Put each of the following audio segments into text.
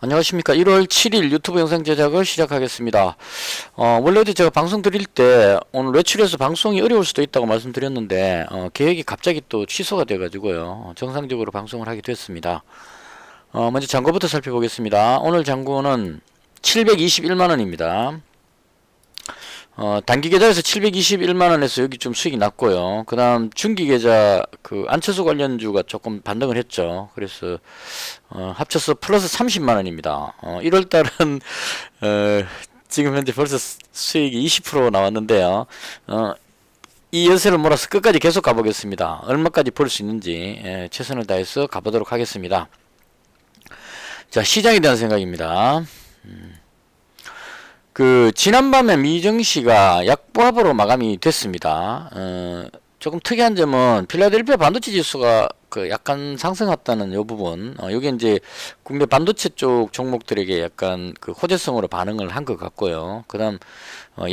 안녕하십니까. 1월 7일 유튜브 영상 제작을 시작하겠습니다. 원래 어제 제가 방송 드릴 때 오늘 외출해서 방송이 어려울 수도 있다고 말씀드렸는데 계획이 갑자기 또 취소가 돼가지고요. 정상적으로 방송을 하게 됐습니다. 먼저 잔고부터 살펴보겠습니다. 오늘 잔고는 721만원입니다. 단기 계좌에서 721만원에서 여기 좀 수익이 났고요. 그 다음 중기 계좌 그 안철수 관련주가 조금 반등을 했죠. 그래서 합쳐서 플러스 30만원입니다. 1월달은 지금 현재 벌써 수익이 20% 나왔는데요. 이 연세를 몰아서 끝까지 계속 가보겠습니다. 얼마까지 벌 수 있는지 최선을 다해서 가보도록 하겠습니다. 자, 시장에 대한 생각입니다. 지난밤에 미정시가 약보합으로 마감이 됐습니다. 조금 특이한 점은 필라델피아 반도체 지수가 약간 상승했다는 요 부분, 요게 이제 국내 반도체 쪽 종목들에게 약간 호재성으로 반응을 한 것 같고요. 그 다음,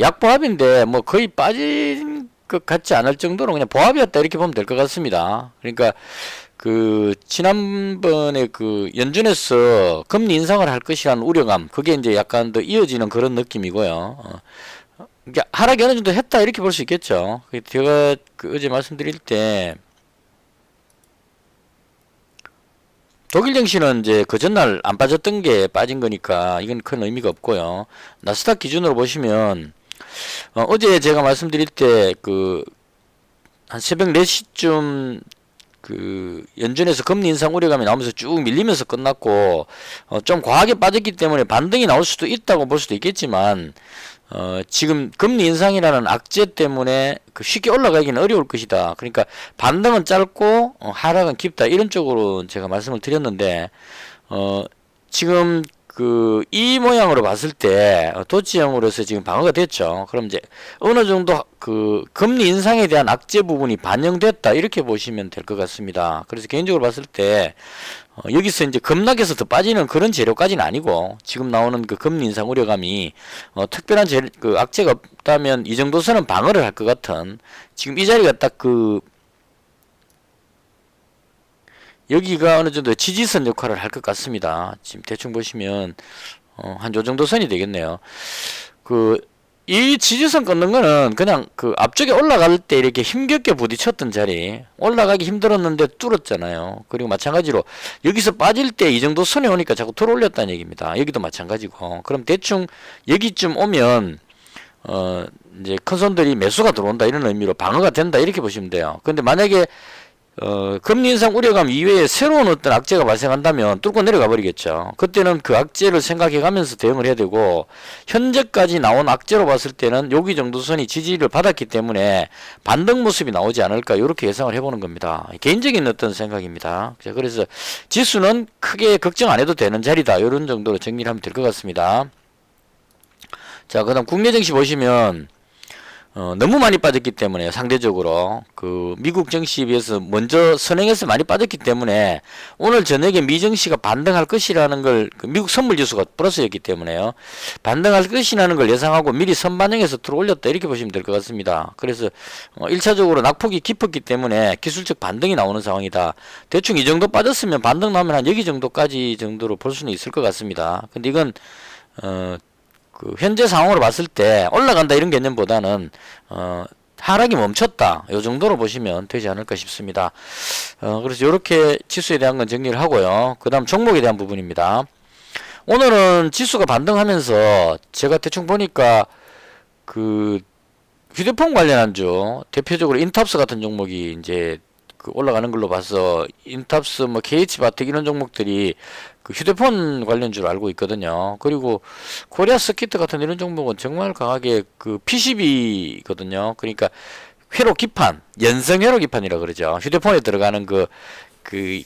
약보합인데 뭐 거의 빠진 것 같지 않을 정도로 그냥 보합이었다 이렇게 보면 될 것 같습니다. 그러니까, 지난번에 연준에서 금리 인상을 할 것이라는 우려감, 그게 이제 약간 더 이어지는 그런 느낌이고요. 그러니까 하락이 어느 정도 했다, 이렇게 볼 수 있겠죠. 제가 어제 말씀드릴 때, 독일 증시는 이제 그 전날 안 빠졌던 게 빠진 거니까 이건 큰 의미가 없고요. 나스닥 기준으로 보시면, 어제 제가 말씀드릴 때, 한 새벽 4시쯤 연준에서 금리 인상 우려감이 나오면서 쭉 밀리면서 끝났고, 좀 과하게 빠졌기 때문에 반등이 나올 수도 있다고 볼 수도 있겠지만, 지금 금리 인상이라는 악재 때문에 쉽게 올라가기는 어려울 것이다. 그러니까 반등은 짧고, 하락은 깊다. 이런 쪽으로 제가 말씀을 드렸는데, 지금 이 모양으로 봤을 때 도치형으로서 지금 방어가 됐죠. 그럼 이제 어느 정도 금리 인상에 대한 악재 부분이 반영됐다, 이렇게 보시면 될 것 같습니다. 그래서 개인적으로 봤을 때 여기서 이제 급락해서 더 빠지는 그런 재료까지는 아니고, 지금 나오는 금리 인상 우려감이 특별한 악재가 없다면 이 정도 선은 방어를 할 것 같은, 지금 이 자리가 딱 여기가 어느 정도 지지선 역할을 할 것 같습니다. 지금 대충 보시면 한 요 정도 선이 되겠네요. 이 지지선 끊는 거는 그냥 앞쪽에 올라갈 때 이렇게 힘겹게 부딪혔던 자리, 올라가기 힘들었는데 뚫었잖아요. 그리고 마찬가지로 여기서 빠질 때 이 정도 선에 오니까 자꾸 들어올렸다는 얘기입니다. 여기도 마찬가지고. 그럼 대충 여기쯤 오면 이제 큰 손들이 매수가 들어온다, 이런 의미로 방어가 된다, 이렇게 보시면 돼요. 근데 만약에 금리 인상 우려감 이외에 새로운 어떤 악재가 발생한다면 뚫고 내려가 버리겠죠. 그때는 그 악재를 생각해 가면서 대응을 해야 되고, 현재까지 나온 악재로 봤을 때는 여기 정도 선이 지지를 받았기 때문에 반등 모습이 나오지 않을까, 이렇게 예상을 해보는 겁니다. 개인적인 어떤 생각입니다. 그래서 지수는 크게 걱정 안 해도 되는 자리다, 이런 정도로 정리를 하면 될 것 같습니다. 자, 그 다음 국내 증시 보시면 너무 많이 빠졌기 때문에, 상대적으로 미국 증시에 비해서 먼저 선행해서 많이 빠졌기 때문에 오늘 저녁에 미 증시가 반등할 것이라는 걸, 미국 선물지수가 플러스였기 때문에요, 반등할 것이라는 걸 예상하고 미리 선반영해서 들어올렸다, 이렇게 보시면 될 것 같습니다. 그래서 1차적으로 낙폭이 깊었기 때문에 기술적 반등이 나오는 상황이다. 대충 이 정도 빠졌으면 반등 나오면 한 여기 정도까지 정도로 볼 수는 있을 것 같습니다. 근데 이건 현재 상황으로 봤을 때 올라간다, 이런 개념보다는 하락이 멈췄다, 요 정도로 보시면 되지 않을까 싶습니다. 그래서 이렇게 지수에 대한 건 정리를 하고요. 그 다음 종목에 대한 부분입니다. 오늘은 지수가 반등하면서 제가 대충 보니까 휴대폰 관련한 주, 대표적으로 인탑스 같은 종목이 이제 올라가는 걸로 봐서, 인탑스, KH바텍 이런 종목들이 휴대폰 관련주로 알고 있거든요. 그리고 코리아 스키트 같은 이런 종목은 정말 강하게 PCB거든요. 그러니까 회로 기판, 연성 회로 기판이라 그러죠. 휴대폰에 들어가는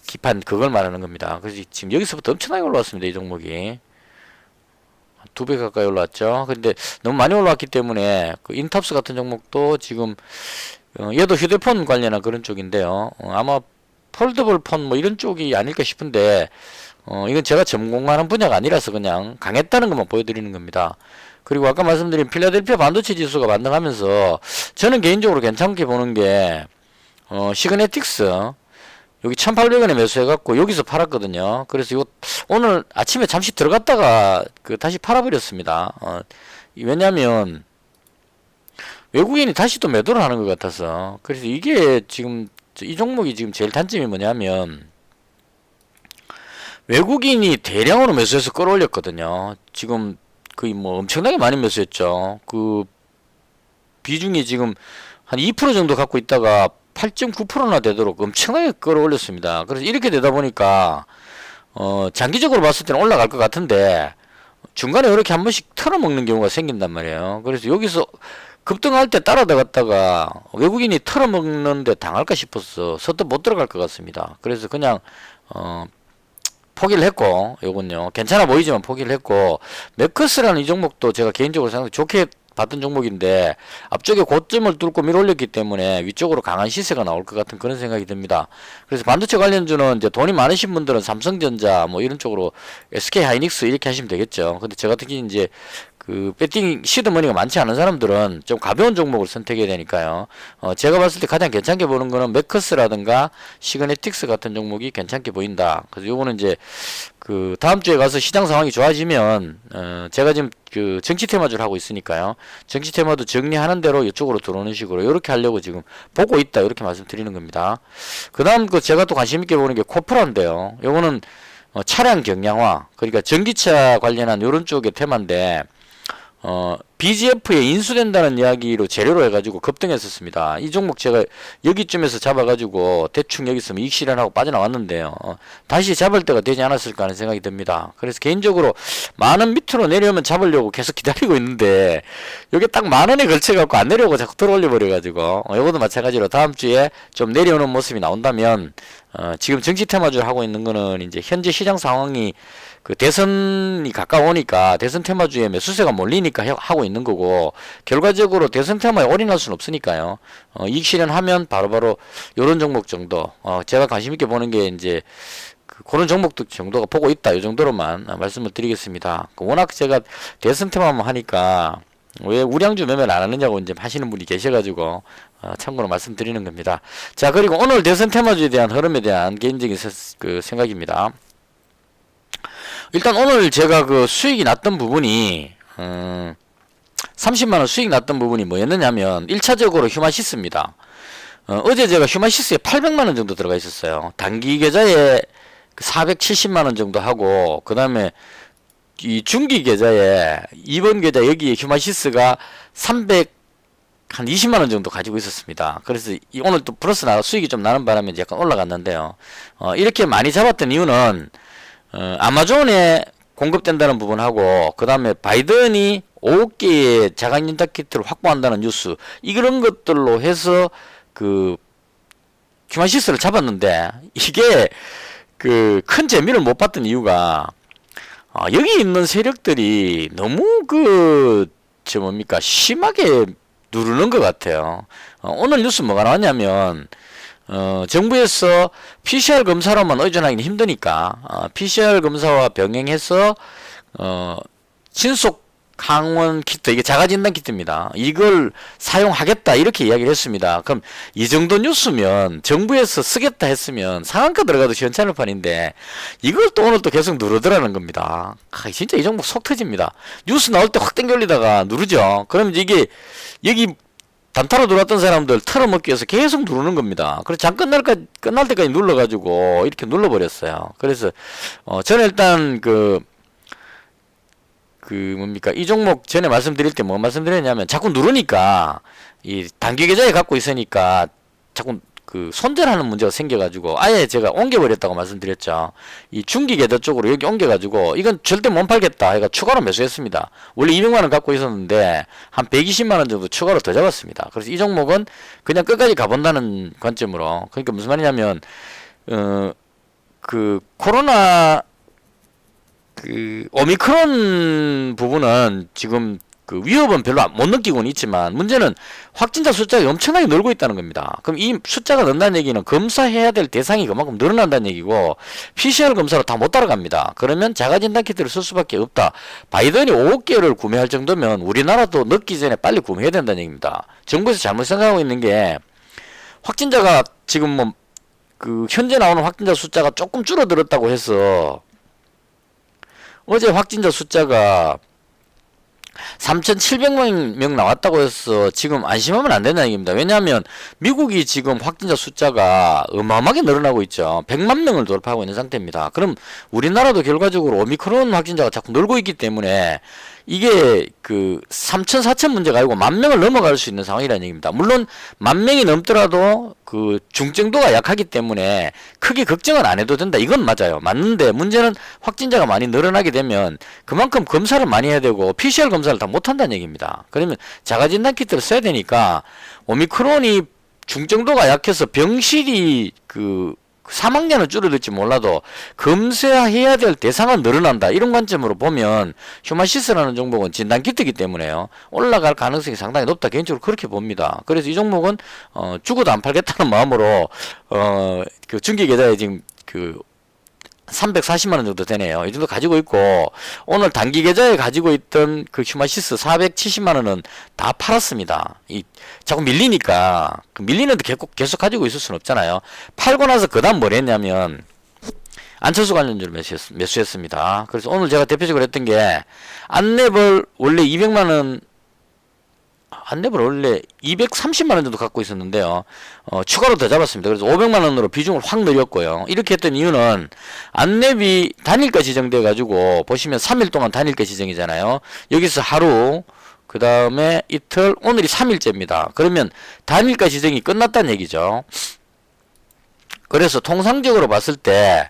기판, 그걸 말하는 겁니다. 그래서 지금 여기서부터 엄청나게 올라왔습니다, 이 종목이. 2배 가까이 올라왔죠. 근데 너무 많이 올라왔기 때문에 인탑스 같은 종목도 지금 얘도 휴대폰 관련한 그런 쪽인데요. 아마 폴더블 폰 이런 쪽이 아닐까 싶은데, 이건 제가 전공하는 분야가 아니라서 그냥 강했다는 것만 보여드리는 겁니다. 그리고 아까 말씀드린 필라델피아 반도체 지수가 반등하면서 저는 개인적으로 괜찮게 보는 게, 시그네틱스, 여기 1,800원에 매수해갖고 여기서 팔았거든요. 그래서 이거 오늘 아침에 잠시 들어갔다가 그 다시 팔아버렸습니다. 왜냐면 외국인이 다시 또 매도를 하는 것 같아서. 그래서 이게 지금 이 종목이 지금 제일 단점이 뭐냐면 외국인이 대량으로 매수해서 끌어올렸거든요. 지금 거의 뭐 엄청나게 많이 매수했죠. 그 비중이 지금 한 2% 정도 갖고 있다가 8.9%나 되도록 엄청나게 끌어올렸습니다. 그래서 이렇게 되다 보니까 장기적으로 봤을 때는 올라갈 것 같은데 중간에 이렇게 한 번씩 털어먹는 경우가 생긴단 말이에요. 그래서 여기서 급등할 때 따라다갔다가 외국인이 털어먹는데 당할까 싶어서 서도 못 들어갈 것 같습니다. 그래서 그냥 포기를 했고, 요건요 괜찮아 보이지만 포기를 했고, 메커스라는 이 종목도 제가 개인적으로 상당히 좋게 봤던 종목인데 앞쪽에 고점을 뚫고 밀어올렸기 때문에 위쪽으로 강한 시세가 나올 것 같은 그런 생각이 듭니다. 그래서 반도체 관련주는 이제 돈이 많으신 분들은 삼성전자 뭐 이런 쪽으로 SK 하이닉스 이렇게 하시면 되겠죠. 근데 저 같은 경우는 이제 그 배팅 시드머니가 많지 않은 사람들은 좀 가벼운 종목을 선택해야 되니까요. 제가 봤을 때 가장 괜찮게 보는 거는 메커스라든가 시그네틱스 같은 종목이 괜찮게 보인다. 그래서 요거는 이제 그 다음 주에 가서 시장 상황이 좋아지면 제가 지금 그 정치 테마주를 하고 있으니까요. 정치 테마도 정리하는 대로 이쪽으로 들어오는 식으로 이렇게 하려고 지금 보고 있다 이렇게 말씀드리는 겁니다. 그 다음 그 제가 또 관심 있게 보는 게 코프라인데요. 요거는 차량 경량화, 그러니까 전기차 관련한 요런 쪽의 테마인데 BGF에 인수된다는 이야기로 재료로 해가지고 급등했었습니다. 이 종목 제가 여기쯤에서 잡아가지고 대충 여기서 이익 실현하고 빠져나왔는데요. 다시 잡을 때가 되지 않았을까 하는 생각이 듭니다. 그래서 개인적으로 만원 밑으로 내려오면 잡으려고 계속 기다리고 있는데 여기 딱 만원에 걸쳐갖고 안 내려오고 자꾸 들어올려 버려가지고 요것도 마찬가지로 다음 주에 좀 내려오는 모습이 나온다면 지금 정치 테마주를 하고 있는 거는 이제 현재 시장 상황이 그 대선이 가까우니까 대선 테마주에 매수세가 몰리니까 하고 있는 거고, 결과적으로 대선 테마에 올인할 수는 없으니까요. 이익 실현하면 바로바로 요런 종목 정도, 제가 관심 있게 보는 게 이제 그런 종목들 정도가 보고 있다. 요 정도로만 말씀을 드리겠습니다. 워낙 제가 대선 테마만 하니까 왜 우량주 매매를 안 하느냐고 이제 하시는 분이 계셔가지고 참고로 말씀드리는 겁니다. 자, 그리고 오늘 대선 테마주에 대한 흐름에 대한 개인적인 그 생각입니다. 일단 오늘 제가 그 수익이 났던 부분이 30만원 수익 났던 부분이 뭐였느냐면 1차적으로 휴마시스입니다. 어제 제가 휴마시스에 800만원 정도 들어가 있었어요. 단기 계좌에 470만원 정도 하고, 그 다음에 이 중기 계좌에 2번 계좌 여기에 휴마시스가 300한 20만원 정도 가지고 있었습니다. 그래서 오늘 또 플러스 수익이 좀 나는 바람에 약간 올라갔는데요. 이렇게 많이 잡았던 이유는 아마존에 공급된다는 부분하고, 그 다음에 바이든이 5개의 자가인증키트를 확보한다는 뉴스, 이런 것들로 해서 그 휴마시스를 잡았는데, 이게 그 큰 재미를 못 봤던 이유가 여기 있는 세력들이 너무 뭡니까 심하게 누르는 것 같아요. 오늘 뉴스 뭐가 나왔냐면 정부에서 PCR 검사로만 의존하기는 힘드니까 PCR 검사와 병행해서 신속 항원 키트, 이게 자가진단 키트입니다. 이걸 사용하겠다 이렇게 이야기를 했습니다. 그럼 이 정도 뉴스면 정부에서 쓰겠다 했으면 상한가 들어가도 시원찮을 판인데 이걸 또 오늘 또 계속 누르더라는 겁니다. 진짜 이 종목 속 터집니다. 뉴스 나올 때 확 땡겨 올리다가 누르죠. 그럼 이게 여기 단타로 들어왔던 사람들 털어먹기 위해서 계속 누르는 겁니다. 그래서 장 끝날 때까지 눌러가지고 이렇게 눌러버렸어요. 그래서 저는 일단 뭡니까 이 종목 전에 말씀드릴 때 뭐 말씀드렸냐면 자꾸 누르니까 이 단기 계좌에 갖고 있으니까 자꾸 손절하는 문제가 생겨가지고 아예 제가 옮겨버렸다고 말씀드렸죠. 이 중기 계좌 쪽으로 여기 옮겨가지고 이건 절대 못 팔겠다 해가 추가로 매수했습니다. 원래 200만원 갖고 있었는데 한 120만원 정도 추가로 더 잡았습니다. 그래서 이 종목은 그냥 끝까지 가본다는 관점으로, 그러니까 무슨 말이냐면 코로나 오미크론 부분은 지금 위협은 별로 못 느끼고는 있지만 문제는 확진자 숫자가 엄청나게 늘고 있다는 겁니다. 그럼 이 숫자가 는다는 얘기는 검사해야 될 대상이 그만큼 늘어난다는 얘기고 PCR 검사로 다 못 따라갑니다. 그러면 자가진단 키트를 쓸 수밖에 없다. 바이든이 5개를 구매할 정도면 우리나라도 늦기 전에 빨리 구매해야 된다는 얘기입니다. 정부에서 잘못 생각하고 있는 게 확진자가 지금 그 현재 나오는 확진자 숫자가 조금 줄어들었다고 해서 어제 확진자 숫자가 3,700명 나왔다고 해서 지금 안심하면 안 된다는 얘기입니다. 왜냐하면 미국이 지금 확진자 숫자가 어마어마하게 늘어나고 있죠. 100만 명을 돌파하고 있는 상태입니다. 그럼 우리나라도 결과적으로 오미크론 확진자가 자꾸 늘고 있기 때문에 이게 그 3천, 4천 문제가 아니고 10,000명을 넘어갈 수 있는 상황이라는 얘기입니다. 물론 10,000명이 넘더라도 그 중증도가 약하기 때문에 크게 걱정은 안 해도 된다. 이건 맞아요. 맞는데 문제는 확진자가 많이 늘어나게 되면 그만큼 검사를 많이 해야 되고 PCR 검사를 다 못한다는 얘기입니다. 그러면 자가진단 키트를 써야 되니까 오미크론이 중증도가 약해서 병실이 그 사망자는 줄어들지 몰라도 검사해야 될 대상은 늘어난다. 이런 관점으로 보면 휴마시스라는 종목은 진단키트이기 때문에요. 올라갈 가능성이 상당히 높다. 개인적으로 그렇게 봅니다. 그래서 이 종목은 죽어도 안 팔겠다는 마음으로 그 중기계좌에 지금 그 340만원 정도 되네요. 이 정도 가지고 있고 오늘 단기 계좌에 가지고 있던 그 휴마시스 470만원은 다 팔았습니다. 이 자꾸 밀리니까 그 밀리는데 계속 가지고 있을 수는 없잖아요. 팔고 나서 그 다음 뭘 했냐면 안철수 관련주를 매수했습니다. 그래서 오늘 제가 대표적으로 했던 게 안랩을 원래 200만원 안랩을 원래 230만원 정도 갖고 있었는데요. 추가로 더 잡았습니다. 그래서 500만원으로 비중을 확 늘렸고요. 이렇게 했던 이유는 안랩이 단일가 지정돼 가지고 보시면 3일 동안 단일가 지정이잖아요. 여기서 하루 그 다음에 이틀 오늘이 3일째입니다. 그러면 단일가 지정이 끝났다는 얘기죠. 그래서 통상적으로 봤을 때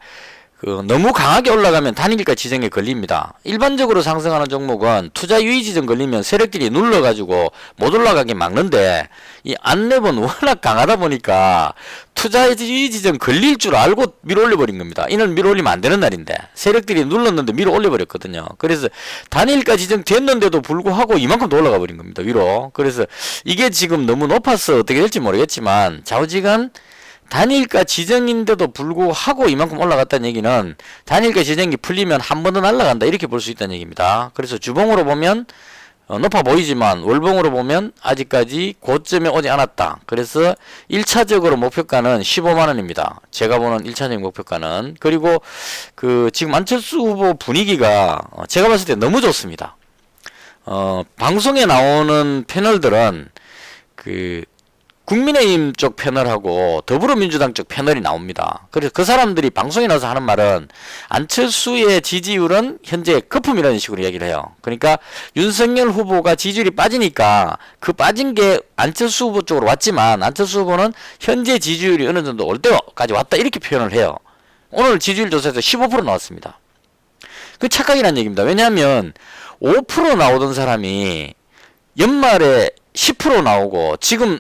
너무 강하게 올라가면 단일가 지정에 걸립니다. 일반적으로 상승하는 종목은 투자 유의 지정 걸리면 세력들이 눌러가지고 못 올라가게 막는데 이 안랩은 워낙 강하다 보니까 투자 유의 지정 걸릴 줄 알고 밀어 올려버린 겁니다. 이는 밀어 올리면 안 되는 날인데 세력들이 눌렀는데 밀어 올려버렸거든요. 그래서 단일가 지정 됐는데도 불구하고 이만큼 더 올라가 버린 겁니다. 위로. 그래서 이게 지금 너무 높아서 어떻게 될지 모르겠지만 좌우지간 단일가 지정인데도 불구하고 이만큼 올라갔다는 얘기는 단일가 지정이 풀리면 한 번 더 날아간다 이렇게 볼 수 있다는 얘기입니다. 그래서 주봉으로 보면 높아 보이지만 월봉으로 보면 아직까지 고점에 오지 않았다. 그래서 1차적으로 목표가는 15만원입니다. 제가 보는 1차적인 목표가는. 그리고 그 지금 안철수 후보 분위기가 제가 봤을 때 너무 좋습니다. 방송에 나오는 패널들은 그 국민의힘 쪽 패널하고 더불어민주당 쪽 패널이 나옵니다. 그래서 그 사람들이 방송에 나와서 하는 말은 안철수의 지지율은 현재 거품이라는 식으로 이야기를 해요. 그러니까 윤석열 후보가 지지율이 빠지니까 그 빠진 게 안철수 후보 쪽으로 왔지만 안철수 후보는 현재 지지율이 어느 정도 올 때까지 왔다 이렇게 표현을 해요. 오늘 지지율 조사에서 15% 나왔습니다. 그 착각이라는 얘기입니다. 왜냐하면 5% 나오던 사람이 연말에 10% 나오고 지금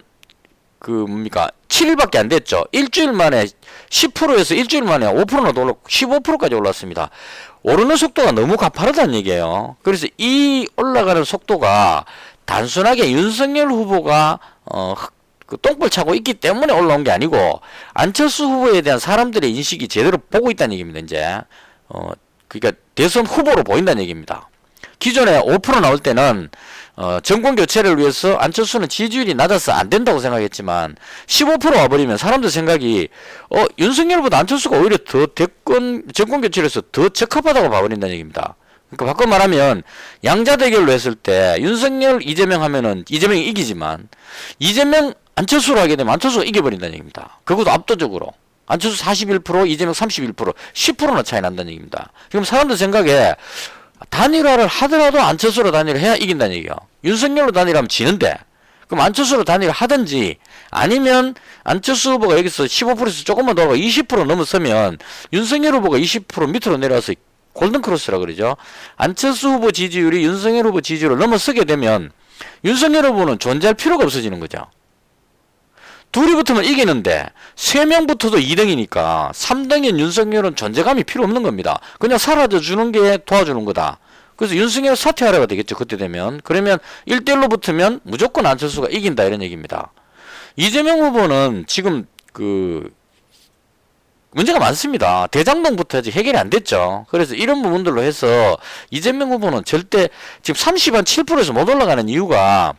그 뭡니까 7일밖에 안 됐죠. 일주일 만에 10%에서 일주일 만에 5%나 더 올랐고 15%까지 올랐습니다. 오르는 속도가 너무 가파르다는 얘기예요. 그래서 이 올라가는 속도가 단순하게 윤석열 후보가 그 똥볼 차고 있기 때문에 올라온 게 아니고 안철수 후보에 대한 사람들의 인식이 제대로 보고 있다는 얘기입니다. 이제 그러니까 대선 후보로 보인다는 얘기입니다. 기존에 5% 나올 때는 정권 교체를 위해서 안철수는 지지율이 낮아서 안 된다고 생각했지만 15% 와버리면 사람들 생각이 윤석열보다 안철수가 오히려 더 정권 교체를 해서 더 적합하다고 봐버린다는 얘기입니다. 그러니까 바꿔 말하면 양자 대결로 했을 때 윤석열 이재명 하면은 이재명이 이기지만 이재명 안철수로 하게 되면 안철수가 이겨버린다는 얘기입니다. 그것도 압도적으로. 안철수 41% 이재명 31% 10%나 차이 난다는 얘기입니다. 그럼 사람들 생각에 단일화를 하더라도 안철수로 단일을 해야 이긴다는 얘기야. 윤석열로 단일하면 지는데 그럼 안철수로 단일을 하든지 아니면 안철수 후보가 여기서 15%에서 조금만 더 20% 넘어서면 윤석열 후보가 20% 밑으로 내려와서 골든크로스라 그러죠. 안철수 후보 지지율이 윤석열 후보 지지율을 넘어서게 되면 윤석열 후보는 존재할 필요가 없어지는 거죠. 둘이 붙으면 이기는데 3명 붙어도 2등이니까 3등인 윤석열은 존재감이 필요 없는 겁니다. 그냥 사라져주는 게 도와주는 거다. 그래서 윤석열 사퇴하라가 되겠죠. 그때 되면. 그러면 1대1로 붙으면 무조건 안철수가 이긴다 이런 얘기입니다. 이재명 후보는 지금 그 문제가 많습니다. 대장동부터 아직 해결이 안 됐죠. 그래서 이런 부분들로 해서 이재명 후보는 절대 지금 30한 7%에서 못 올라가는 이유가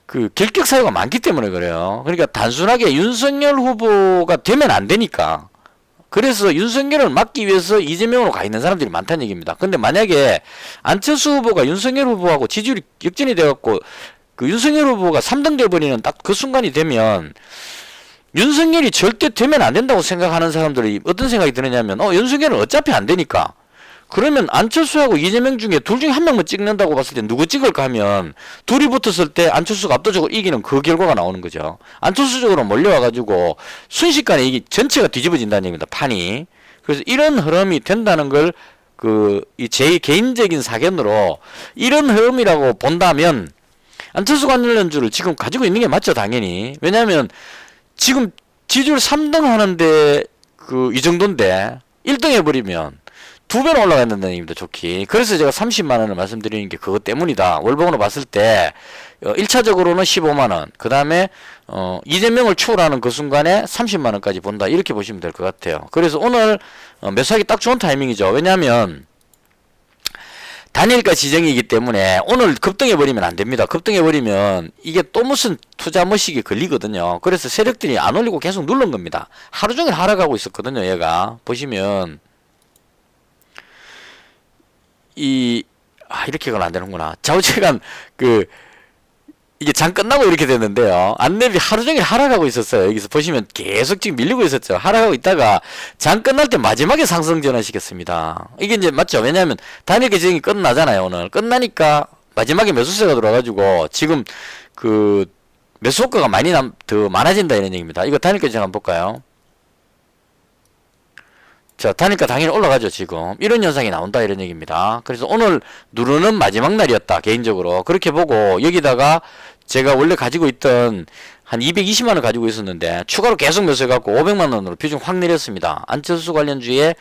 그 결격 사유가 많기 때문에 그래요. 그러니까 단순하게 윤석열 후보가 되면 안 되니까. 그래서 윤석열을 막기 위해서 이재명으로 가 있는 사람들이 많다는 얘기입니다. 근데 만약에 안철수 후보가 윤석열 후보하고 지지율이 역전이 돼갖고 그 윤석열 후보가 3등 돼버리는 딱 그 순간이 되면 윤석열이 절대 되면 안 된다고 생각하는 사람들이 어떤 생각이 드느냐면 윤석열은 어차피 안 되니까 그러면 안철수하고 이재명 중에 둘 중에 한 명만 찍는다고 봤을 때 누구 찍을까 하면 둘이 붙었을 때 안철수가 압도적으로 이기는 그 결과가 나오는 거죠. 안철수 쪽으로 몰려와가지고 순식간에 이게 전체가 뒤집어진다는 얘기입니다. 판이. 그래서 이런 흐름이 된다는 걸 제 개인적인 사견으로 이런 흐름이라고 본다면 안철수 관련주를 지금 가지고 있는 게 맞죠, 당연히. 왜냐하면 지금 지지율 3등 하는데 이 정도인데 1등 해버리면 2배로 올라간다는 얘기입니다. 좋기. 그래서 제가 30만원을 말씀드리는 게 그것 때문이다. 월봉으로 봤을 때 1차적으로는 15만원 그 다음에 이재명을 추월하는 그 순간에 30만원까지 본다. 이렇게 보시면 될 것 같아요. 그래서 오늘 매수하기 딱 좋은 타이밍이죠. 왜냐하면 단일가 지정이기 때문에 오늘 급등해버리면 안 됩니다. 급등해버리면 이게 또 무슨 투자 머시기 걸리거든요. 그래서 세력들이 안 올리고 계속 누른 겁니다. 하루 종일 하락하고 있었거든요. 얘가 보시면 이렇게 가면 안 되는구나. 좌우체간 이게 장 끝나고 이렇게 됐는데요. 안내비 하루 종일 하락하고 있었어요. 여기서 보시면 계속 지금 밀리고 있었죠. 하락하고 있다가 장 끝날 때 마지막에 상승 전환시켰습니다. 이게 이제 맞죠? 왜냐하면 단일가 지정이 끝나잖아요. 오늘 끝나니까 마지막에 매수세가 들어와가지고 지금 매수 효과가 더 많아진다 이런 얘기입니다. 이거 단일가 지정 한번 볼까요? 자, 단일가 당연히 올라가죠, 지금. 이런 현상이 나온다, 이런 얘기입니다. 그래서 오늘 누르는 마지막 날이었다, 개인적으로. 그렇게 보고, 여기다가 제가 원래 가지고 있던 한 220만원 가지고 있었는데, 추가로 계속 매수해갖고 500만원으로 비중 확 내렸습니다. 안철수 관련주의,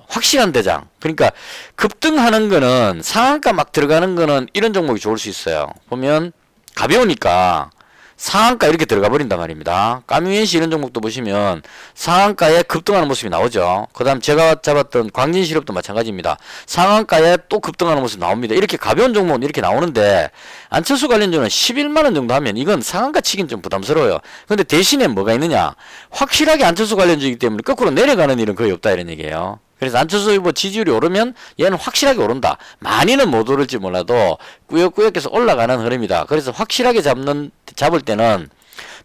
확실한 대장. 그러니까, 급등하는 거는, 상한가 막 들어가는 거는 이런 종목이 좋을 수 있어요. 보면, 가벼우니까, 상한가 이렇게 들어가 버린단 말입니다. 까뮤엔시 이런 종목도 보시면 상한가에 급등하는 모습이 나오죠. 그 다음 제가 잡았던 광진실업도 마찬가지입니다. 상한가에 또 급등하는 모습이 나옵니다. 이렇게 가벼운 종목은 이렇게 나오는데 안철수 관련주는 11만원 정도 하면 이건 상한가 치긴 좀 부담스러워요. 근데 대신에 뭐가 있느냐, 확실하게 안철수 관련주이기 때문에 거꾸로 내려가는 일은 거의 없다 이런 얘기예요. 그래서 안철수 후보 지지율이 오르면 얘는 확실하게 오른다. 많이는 못 오를지 몰라도 꾸역꾸역해서 올라가는 흐름이다. 그래서 확실하게 잡을 때는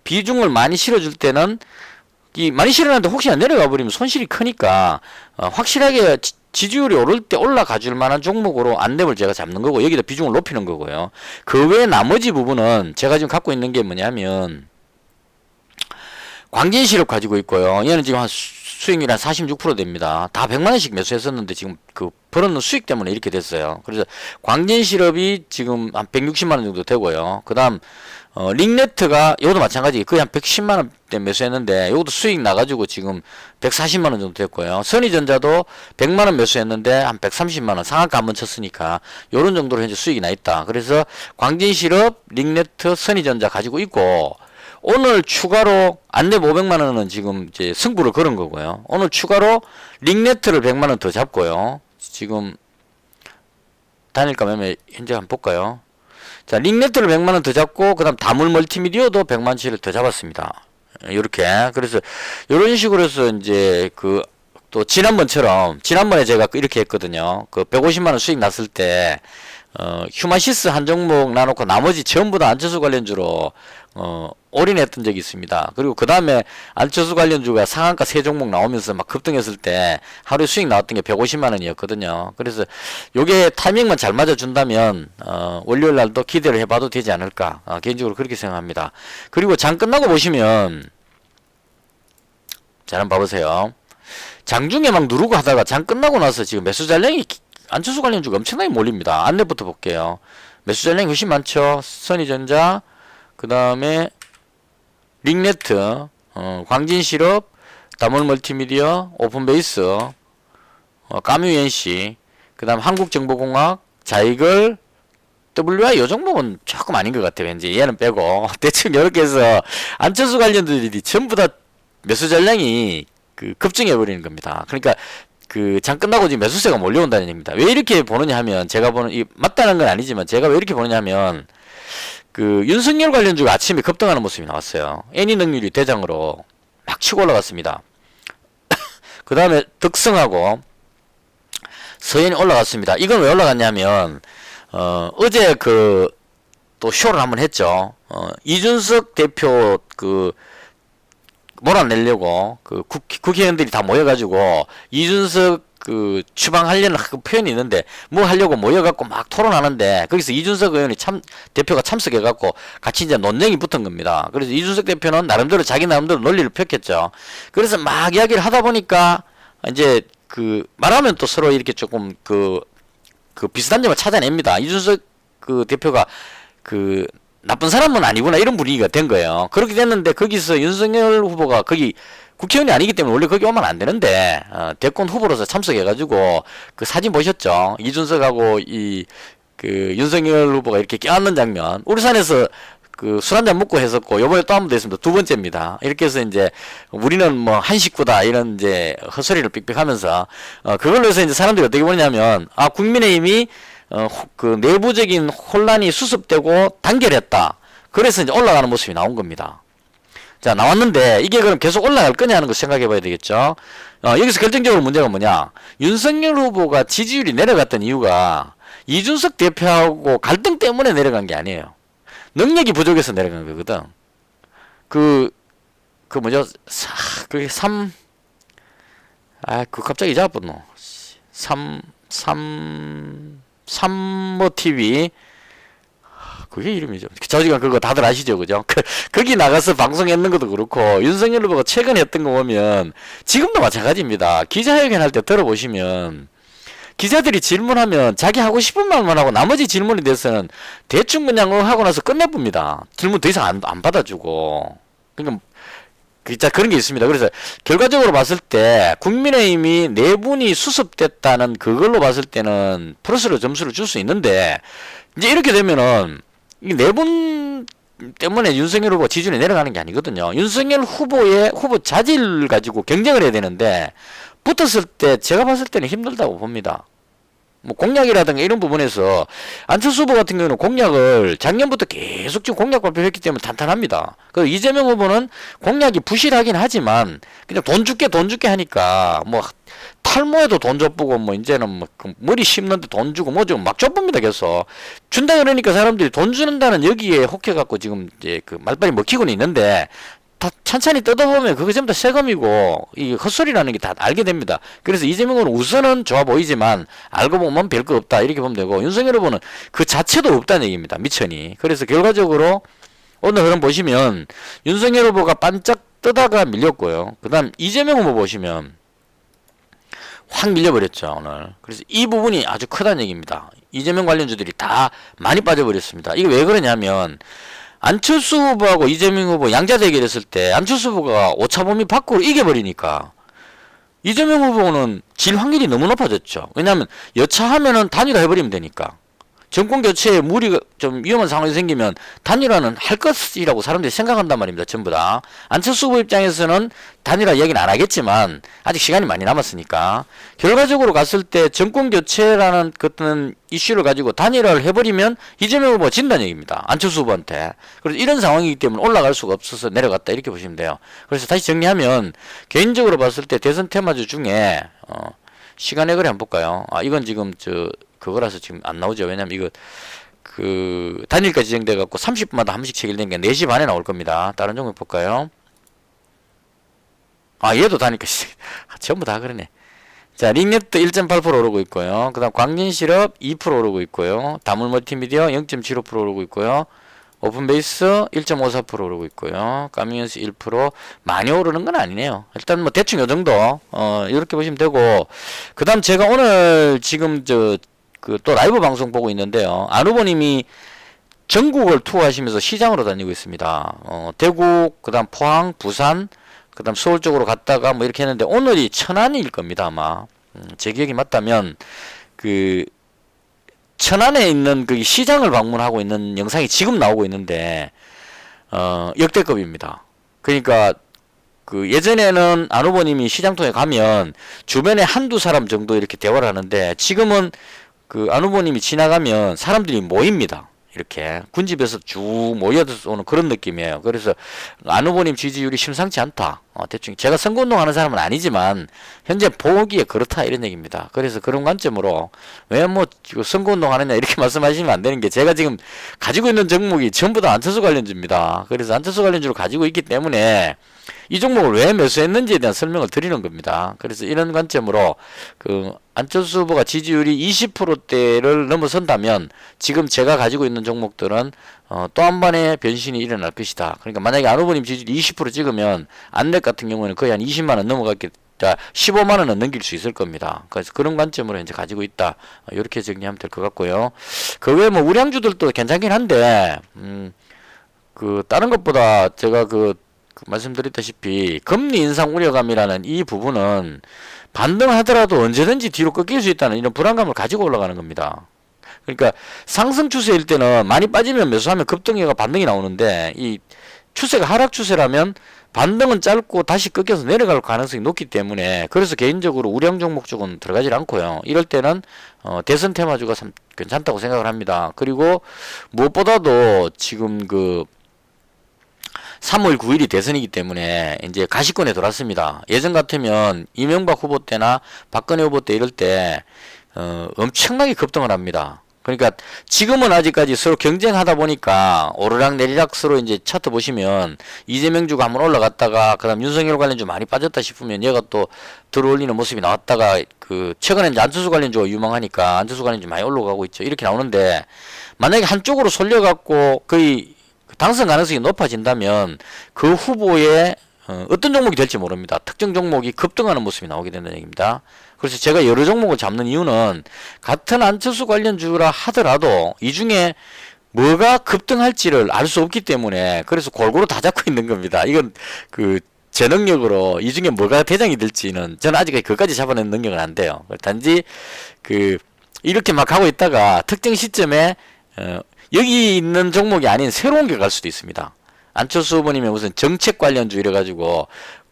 비중을 많이 실어줄 때는 많이 실어놨는데 혹시나 내려가 버리면 손실이 크니까 확실하게 지지율이 오를 때 올라가 줄 만한 종목으로 안랩을 제가 잡는 거고 여기다 비중을 높이는 거고요. 그 외에 나머지 부분은 제가 지금 갖고 있는 게 뭐냐면 광진실업 가지고 있고요. 얘는 지금 수익률이 한 46% 됩니다. 다 100만원씩 매수했었는데 지금 벌어놓은 수익 때문에 이렇게 됐어요. 그래서 광진실업이 지금 한 160만원 정도 되고요. 그 다음 링네트가 이것도 마찬가지 거의 한 110만원대 매수했는데 이것도 수익 나가지고 지금 140만원 정도 됐고요. 선의전자도 100만원 매수했는데 한 130만원 상한가 한번 쳤으니까 요런 정도로 현재 수익이 나 있다. 그래서 광진실업, 링네트, 선의전자 가지고 있고 오늘 추가로 안랩 500만원은 지금 이제 승부를 걸은 거고요. 오늘 추가로 링네트를 100만원 더 잡고요. 지금 단일가 매매 현재 한번 볼까요? 자, 링네트를 100만원 더 잡고 그 다음 다물 멀티미디어도 100만원치를 더 잡았습니다. 요렇게. 그래서 요런 식으로 해서 이제 또 지난번에 제가 이렇게 했거든요. 150만원 수익 났을 때 휴마시스 한 종목 나놓고 나머지 전부 다 안철수 관련주로 올인했던 적이 있습니다. 그리고 그 다음에 안철수 관련주가 상한가 3종목 나오면서 막 급등했을 때 하루에 수익 나왔던 게 150만원이었거든요. 그래서 요게 타이밍만 잘 맞아준다면 월요일 날도 기대를 해봐도 되지 않을까, 개인적으로 그렇게 생각합니다. 그리고 장 끝나고 보시면 잘 한번 봐보세요. 장중에 막 누르고 하다가 장 끝나고 나서 지금 매수 잔량이 안철수 관련주가 엄청나게 몰립니다. 안내부터 볼게요. 매수 잔량이 훨씬 많죠. 선의전자, 그 다음에 링네트, 광진실업, 다몰멀티미디어, 오픈베이스, 까뮤엔시, 그 다음 한국정보공학, 자이글, WI 요 종목은 조금 아닌 것 같아요. 왠지 얘는 빼고 대충 이렇게 해서 안철수 관련들이 전부 다 매수 잔량이 급증해 버리는 겁니다. 그러니까 장 끝나고 지금 매수세가 몰려온다는 얘기입니다. 왜 이렇게 보느냐 하면 제가 보는 맞다는 건 아니지만 제가 왜 이렇게 보느냐 하면 그 윤석열 관련주가 아침에 급등하는 모습이 나왔어요. 애니 능률이 대장으로 막 치고 올라갔습니다. 그 다음에 덕성하고 서현이 올라갔습니다. 이건 왜 올라갔냐면 어제 그 또 쇼를 한번 했죠. 이준석 대표 그 몰아내려고 그 국회의원들이 다 모여가지고 이준석 그 추방하려는 그 표현이 있는데 뭐 하려고 모여갖고 막 토론하는데 거기서 이준석 의원이 대표가 참석해갖고 같이 이제 논쟁이 붙은 겁니다. 그래서 이준석 대표는 나름대로 자기 나름대로 논리를 폈겠죠. 그래서 막 이야기를 하다 보니까 이제 그 말하면 또 서로 이렇게 조금 그 비슷한 점을 찾아냅니다. 이준석 그 대표가 그 나쁜 사람은 아니구나 이런 분위기가 된 거예요. 그렇게 됐는데 거기서 윤석열 후보가 거기 국회의원이 아니기 때문에 원래 거기 오면 안 되는데 대권 후보로서 참석해가지고 그 사진 보셨죠? 이준석하고 이 그 윤석열 후보가 이렇게 껴안는 장면. 울산에서 그 술 한잔 먹고 했었고 요번에 또 한 번 됐습니다. 두 번째입니다. 이렇게 해서 이제 우리는 뭐 한 식구다 이런 이제 헛소리를 삑삑하면서 그걸로 해서 이제 사람들이 어떻게 보냐면 국민의힘이 그 내부적인 혼란이 수습되고 단결했다. 그래서 이제 올라가는 모습이 나온 겁니다. 자, 나왔는데 이게 그럼 계속 올라갈 거냐 하는 거 생각해 봐야 되겠죠. 여기서 결정적으로 문제가 뭐냐. 윤석열 후보가 지지율이 내려갔던 이유가 이준석 대표하고 갈등 때문에 내려간 게 아니에요. 능력이 부족해서 내려간 거거든. 그 뭐죠? 그게 갑자기 잊어버렸노. 삼모 TV 그게 이름이죠. 저지간 그거 다들 아시죠, 그죠? 거기 나가서 방송했는 것도 그렇고 윤석열 후보가 최근에 했던 거 보면 지금도 마찬가지입니다. 기자회견 할 때 들어보시면 기자들이 질문하면 자기 하고 싶은 말만 하고 나머지 질문에 대해서는 대충 그냥 하고 나서 끝내봅니다. 질문 더 이상 안 받아주고. 그러니까 진짜 그런 게 있습니다. 그래서 결과적으로 봤을 때 국민의힘이 네 분이 수습됐다는 그걸로 봤을 때는 플러스로 점수를 줄 수 있는데 이제 이렇게 되면은 이 네 분 때문에 윤석열 후보 지지율이 내려가는 게 아니거든요. 윤석열 후보의 후보 자질을 가지고 경쟁을 해야 되는데 붙었을 때 제가 봤을 때는 힘들다고 봅니다. 뭐 공약이라든가 이런 부분에서 안철수 후보 같은 경우는 공약을 작년부터 계속 지금 공약 발표했기 때문에 탄탄합니다. 그 이재명 후보는 공약이 부실하긴 하지만 그냥 돈 줄게 하니까 뭐 탈모에도 돈 줘보고 뭐 이제는 뭐 머리 심는데 돈 주고 뭐 좀 막 줘봅니다. 계속 준다 그러니까 사람들이 돈 주는다는 여기에 혹해갖고 지금 이제 그 말빨이 먹히고는 있는데 다 찬찬히 뜯어보면 그거 전부 다 세금이고 이 헛소리라는 게 다 알게 됩니다. 그래서 이재명은 우선은 좋아 보이지만 알고 보면 별거 없다 이렇게 보면 되고 윤석열 후보는 그 자체도 없다는 얘기입니다. 미천이. 그래서 결과적으로 오늘 흐름 보시면 윤석열 후보가 반짝 뜨다가 밀렸고요. 그 다음 이재명 후보 보시면 확 밀려버렸죠 오늘. 그래서 이 부분이 아주 크다는 얘기입니다. 이재명 관련주들이 다 많이 빠져버렸습니다. 이게 왜 그러냐면 안철수 후보하고 이재명 후보 양자 대결했을 때 안철수 후보가 오차범위 밖으로 이겨버리니까 이재명 후보는 질 확률이 너무 높아졌죠. 왜냐하면 여차하면은 단일화 해버리면 되니까. 정권 교체에 무리가 좀 위험한 상황이 생기면 단일화는 할 것이라고 사람들이 생각한단 말입니다. 전부 다. 안철수 후보 입장에서는 단일화 이야기는 안 하겠지만 아직 시간이 많이 남았으니까 결과적으로 갔을 때 정권 교체라는 어떤 이슈를 가지고 단일화를 해버리면 이재명 후보가 진다는 얘기입니다. 안철수 후보한테. 그래서 이런 상황이기 때문에 올라갈 수가 없어서 내려갔다 이렇게 보시면 돼요. 그래서 다시 정리하면 개인적으로 봤을 때 대선 테마주 중에 시간의 거리 한번 볼까요? 이건 지금 그거라서 지금 안 나오죠. 왜냐면 이거 그 단일까지 지정돼 갖고 30분마다 한 번씩 체결되니까 4시 반에 나올 겁니다. 다른 종목 볼까요? 얘도 단일까 전부 다 그러네. 자, 링네트 1.8% 오르고 있고요. 그 다음 광진실업 2% 오르고 있고요. 다물 멀티미디어 0.75% 오르고 있고요. 오픈베이스 1.54% 오르고 있고요. 까미언스 1% 많이 오르는 건 아니네요. 일단 뭐 대충 요 정도 이렇게 보시면 되고 그 다음 제가 오늘 지금 또 라이브 방송 보고 있는데요. 안 후보님이 전국을 투어하시면서 시장으로 다니고 있습니다. 대구, 그 다음 포항, 부산, 그 다음 서울 쪽으로 갔다가 뭐 이렇게 했는데 오늘이 천안일 겁니다. 아마 제 기억이 맞다면 그 천안에 있는 그 시장을 방문하고 있는 영상이 지금 나오고 있는데 역대급입니다. 그러니까 그 예전에는 안 후보님이 시장통에 가면 주변에 한두 사람 정도 이렇게 대화를 하는데 지금은 그 안 후보님이 지나가면 사람들이 모입니다. 이렇게 군집에서 쭉 모여서 오는 그런 느낌이에요. 그래서 안 후보님 지지율이 심상치 않다. 대충 제가 선거운동 하는 사람은 아니지만 현재 보기에 그렇다 이런 얘기입니다. 그래서 그런 관점으로 왜 뭐 선거운동 하느냐 이렇게 말씀하시면 안 되는 게 제가 지금 가지고 있는 종목이 전부 다 안철수 관련주입니다. 그래서 안철수 관련주를 가지고 있기 때문에 이 종목을 왜 매수했는지에 대한 설명을 드리는 겁니다. 그래서 이런 관점으로 그 안철수 후보가 지지율이 20%대를 넘어선다면 지금 제가 가지고 있는 종목들은 또 한 번의 변신이 일어날 것이다. 그러니까 만약에 안 후보님 지지율이 20% 찍으면 안넷 같은 경우에는 거의 한 20만 원 넘어갔겠다. 15만 원은 넘길 수 있을 겁니다. 그래서 그런 관점으로 이제 가지고 있다. 이렇게 정리하면 될 것 같고요. 그 외에 뭐 우량주들도 괜찮긴 한데 그 다른 것보다 제가 그 말씀드렸다시피 금리 인상 우려감이라는 이 부분은 반등하더라도 언제든지 뒤로 꺾일 수 있다는 이런 불안감을 가지고 올라가는 겁니다. 그러니까 상승 추세일 때는 많이 빠지면 매수하면 급등해가 반등이 나오는데 이 추세가 하락 추세라면 반등은 짧고 다시 꺾여서 내려갈 가능성이 높기 때문에 그래서 개인적으로 우량 종목 쪽은 들어가질 않고요. 이럴 때는 대선 테마주가 참 괜찮다고 생각을 합니다. 그리고 무엇보다도 지금 그 3월 9일이 대선이기 때문에 이제 가시권에 돌았습니다. 예전 같으면 이명박 후보 때나 박근혜 후보 때 이럴 때 엄청나게 급등을 합니다. 그러니까 지금은 아직까지 서로 경쟁하다 보니까 오르락 내리락 서로 이제 차트 보시면 이재명 주가 한번 올라갔다가 그다음 윤석열 관련주 많이 빠졌다 싶으면 얘가 또 들어올리는 모습이 나왔다가 그 최근에 이제 안철수 관련주가 유망하니까 안철수 관련주 많이 올라가고 있죠. 이렇게 나오는데 만약에 한쪽으로 쏠려갖고 거의 당선 가능성이 높아진다면 그 후보의 어떤 종목이 될지 모릅니다. 특정 종목이 급등하는 모습이 나오게 된다는 얘기입니다. 그래서 제가 여러 종목을 잡는 이유는 같은 안철수 관련주라 하더라도 이 중에 뭐가 급등할지를 알 수 없기 때문에 그래서 골고루 다 잡고 있는 겁니다. 이건 그 제 능력으로 이 중에 뭐가 대장이 될지는 저는 아직까지 그까지 잡아내는 능력은 안 돼요. 단지 그 이렇게 막 하고 있다가 특정 시점에 여기 있는 종목이 아닌 새로운 게 갈 수도 있습니다. 안철수 후보님의 무슨 정책 관련주 이래가지고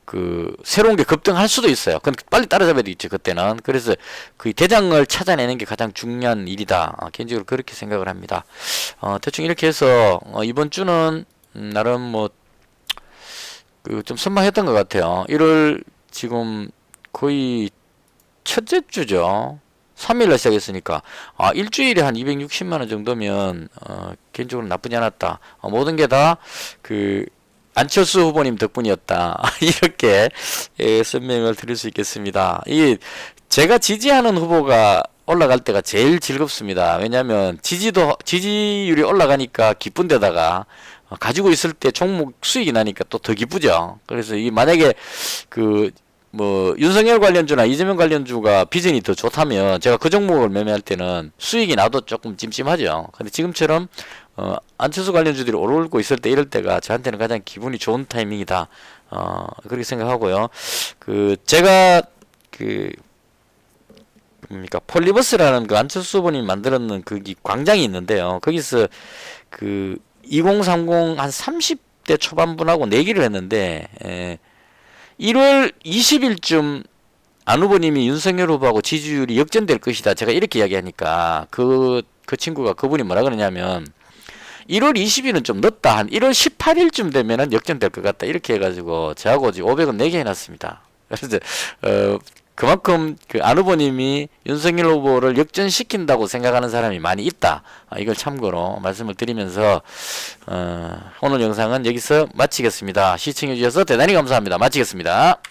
그 새로운 게 급등할 수도 있어요. 근데 빨리 따라잡아야 되겠죠 그때는. 그래서 그 대장을 찾아내는 게 가장 중요한 일이다. 개인적으로 그렇게 생각을 합니다. 대충 이렇게 해서 이번 주는 나름 뭐 그 좀 선방했던 것 같아요. 1월 지금 거의 첫째 주죠. 3일날 시작했으니까 일주일에 한 260만원 정도면 개인적으로 나쁘지 않았다. 모든 게 다 그 안철수 후보님 덕분이었다. 이렇게 설명을 드릴 수 있겠습니다. 이게 제가 지지하는 후보가 올라갈 때가 제일 즐겁습니다. 왜냐하면 지지율이 올라가니까 기쁜 데다가 가지고 있을 때 종목 수익이 나니까 또 더 기쁘죠. 그래서 이 만약에 그 뭐 윤석열 관련주나 이재명 관련주가 비전이 더 좋다면 제가 그 종목을 매매할 때는 수익이 나도 조금 찜찜하죠. 근데 지금처럼 안철수 관련주들이 오르고 있을 때 이럴 때가 저한테는 가장 기분이 좋은 타이밍이다. 그렇게 생각하고요. 그 제가 그 뭡니까 폴리버스라는 그 안철수 후보님이 만들었는 그 광장이 있는데요. 거기서 그 2030 한 30대 초반분하고 내기를 했는데 1월 20일쯤 안 후보님이 윤석열 후보하고 지지율이 역전될 것이다. 제가 이렇게 이야기하니까 그 친구가 그분이 뭐라 그러냐면 1월 20일은 좀 늦다. 한 1월 18일쯤 되면은 역전될 것 같다. 이렇게 해가지고 저하고 500원 내게 해놨습니다. 그래서 그만큼 그 안 후보님이 윤석열 후보를 역전시킨다고 생각하는 사람이 많이 있다. 이걸 참고로 말씀을 드리면서 오늘 영상은 여기서 마치겠습니다. 시청해 주셔서 대단히 감사합니다. 마치겠습니다.